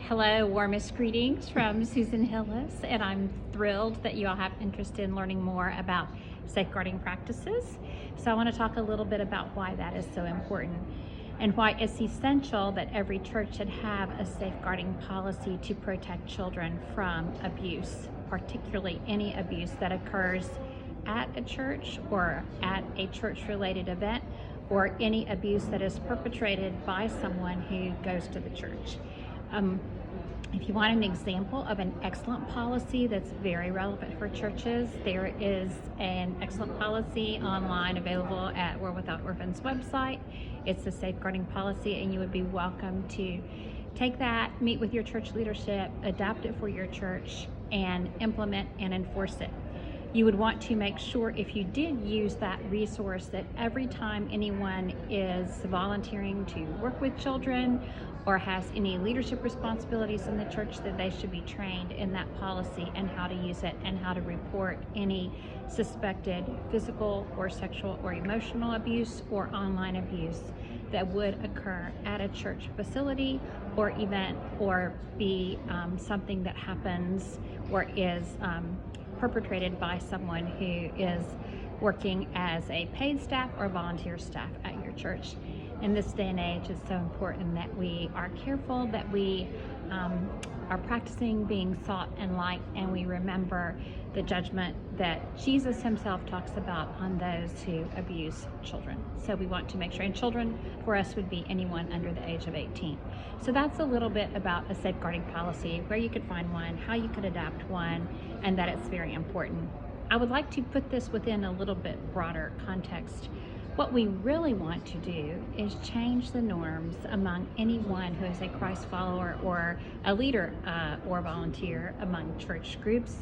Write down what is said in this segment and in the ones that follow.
Hello, warmest greetings from Susan Hillis, and I'm thrilled that you all have interest in learning more about safeguarding practices. So I want to talk a little bit about why that is so important and why it's essential that every church should have a safeguarding policy to protect children from abuse, particularly any abuse that occurs at a church or at a church-related event, or any abuse that is perpetrated by someone who goes to the church. If you want an example of an excellent policy that's very relevant for churches, there is an excellent policy online available at World Without Orphans website. It's a safeguarding policy, and you would be welcome to take that, meet with your church leadership, adapt it for your church, and implement and enforce it. You would want to make sure, if you did use that resource, that every time anyone is volunteering to work with children or has any leadership responsibilities in the church, that they should be trained in that policy and how to use it and how to report any suspected physical or sexual or emotional abuse or online abuse that would occur at a church facility or event, or be something that happens or is perpetrated by someone who is working as a paid staff or volunteer staff at your church. In this day and age, it's so important that we are careful, that we are practicing being salt and light, and we remember the judgment that Jesus himself talks about on those who abuse children. So we want to make sure, and children for us would be anyone under the age of 18. So that's a little bit about a safeguarding policy, where you could find one, how you could adapt one, and that it's very important. I would like to put this within a little bit broader context. What we really want to do is change the norms among anyone who is a Christ follower or a leader or volunteer among church groups,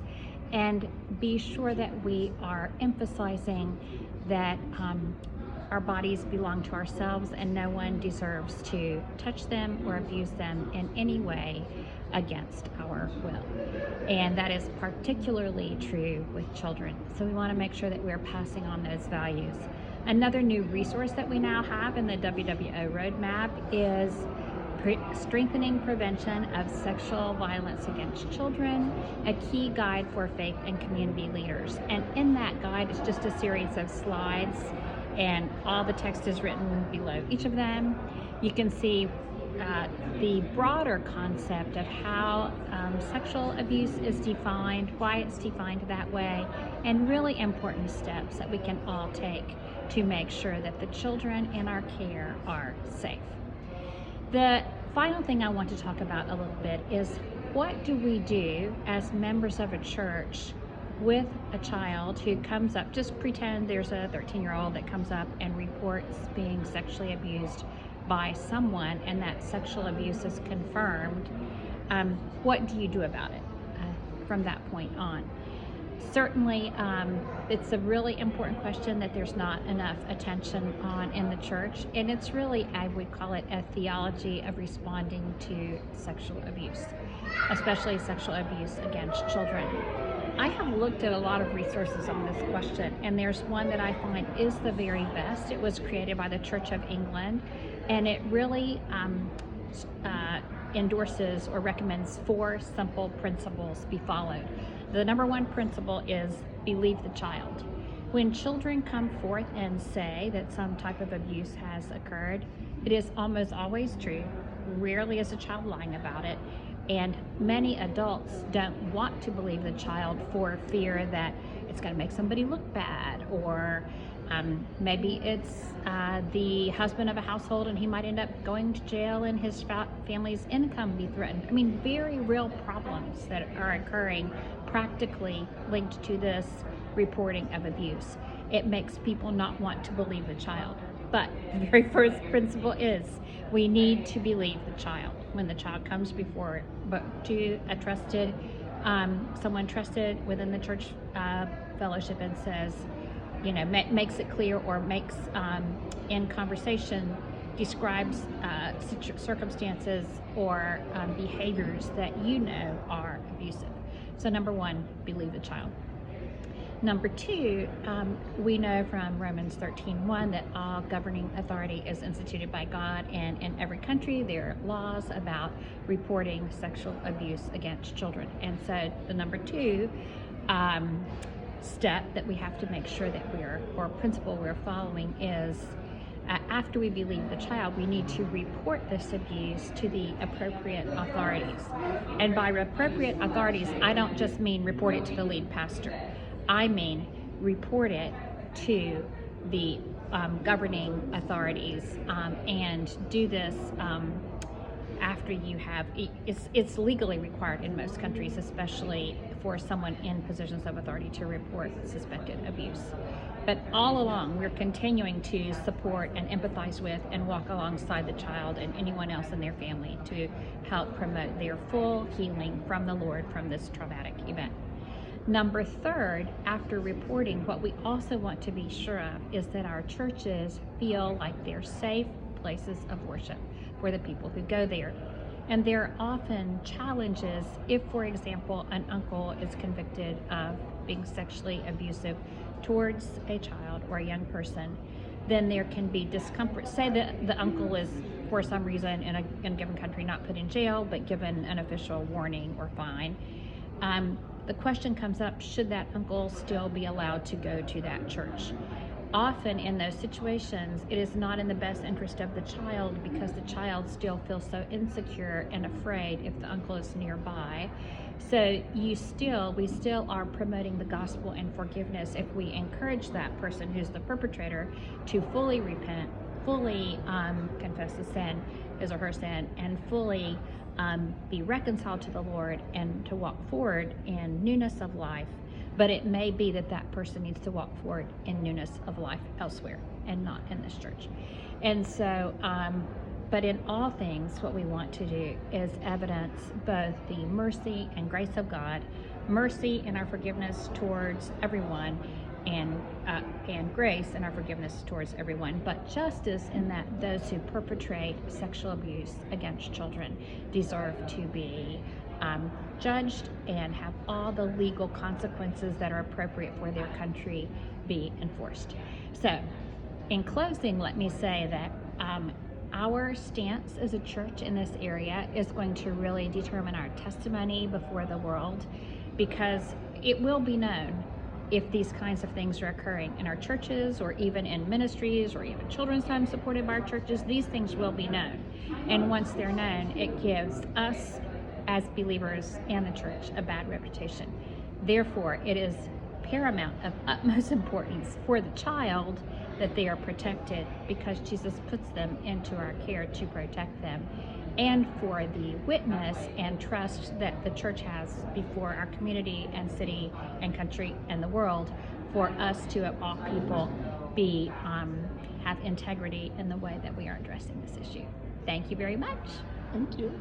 and be sure that we are emphasizing that our bodies belong to ourselves and no one deserves to touch them or abuse them in any way against our will. And that is particularly true with children. So we want to make sure that we're passing on those values. Another new resource that we now have in the WWO roadmap is Strengthening Prevention of Sexual Violence Against Children, a key guide for faith and community leaders. And in that guide is just a series of slides, and all the text is written below each of them. You can see the broader concept of how sexual abuse is defined, why it's defined that way, and really important steps that we can all take to make sure that the children in our care are safe. The final thing I want to talk about a little bit is, what do we do as members of a church with a child who comes up? Just pretend there's a 13-year-old that comes up and reports being sexually abused by someone, and that sexual abuse is confirmed. What do you do about it from that point on? Certainly, it's a really important question that there's not enough attention on in the church, and it's really, I would call it, a theology of responding to sexual abuse, especially sexual abuse against children. I have looked at a lot of resources on this question, and there's one that I find is the very best. It was created by the Church of England, and it really endorses or recommends 4 simple principles be followed. The number 1 principle is believe the child. When children come forth and say that some type of abuse has occurred, it is almost always true. Rarely is a child lying about it. And many adults don't want to believe the child for fear that it's going to make somebody look bad, or maybe it's the husband of a household and he might end up going to jail and his family's income be threatened. I mean, very real problems that are occurring practically linked to this reporting of abuse. It makes people not want to believe the child. But the very first principle is we need to believe the child. When the child comes before to a trusted, someone trusted within the church fellowship and says, makes it clear, or makes in conversation, describes circumstances or behaviors that are abusive. So number 1, believe the child. Number two, we know from Romans 13:1 that all governing authority is instituted by God, and in every country there are laws about reporting sexual abuse against children. And so the number two step that we have to make sure that or principle we're following is after we believe the child, we need to report this abuse to the appropriate authorities. And by appropriate authorities, I don't just mean report it to the lead pastor. I mean report it to the governing authorities, and do this after you have, it's legally required in most countries, especially for someone in positions of authority, to report suspected abuse. But all along, we're continuing to support and empathize with and walk alongside the child and anyone else in their family to help promote their full healing from the Lord from this traumatic event. Number third, after reporting, what we also want to be sure of is that our churches feel like they're safe places of worship for the people who go there. And there are often challenges if, for example, an uncle is convicted of being sexually abusive towards a child or a young person, then there can be discomfort. Say that the uncle is, for some reason, in a given country, not put in jail, but given an official warning or fine. The question comes up, should that uncle still be allowed to go to that church? Often in those situations, it is not in the best interest of the child because the child still feels so insecure and afraid if the uncle is nearby. So we still are promoting the gospel and forgiveness if we encourage that person who's the perpetrator to fully repent, fully confess the sin, his or her sin, and fully be reconciled to the Lord and to walk forward in newness of life. But it may be that that person needs to walk forward in newness of life elsewhere and not in this church. And so, but in all things, what we want to do is evidence both the mercy and grace of God, mercy in our forgiveness towards everyone, and grace in our forgiveness towards everyone, but justice in that those who perpetrate sexual abuse against children deserve to be judged and have all the legal consequences that are appropriate for their country be enforced. So, in closing, let me say that our stance as a church in this area is going to really determine our testimony before the world, because it will be known if these kinds of things are occurring in our churches or even in ministries or even children's homes supported by our churches. These things will be known. And once they're known, it gives us as believers and the church a bad reputation. Therefore, it is paramount of utmost importance for the child that they are protected, because Jesus puts them into our care to protect them, and for the witness and trust that the church has before our community and city and country and the world, for us to, of all people, have integrity in the way that we are addressing this issue. Thank you very much. Thank you.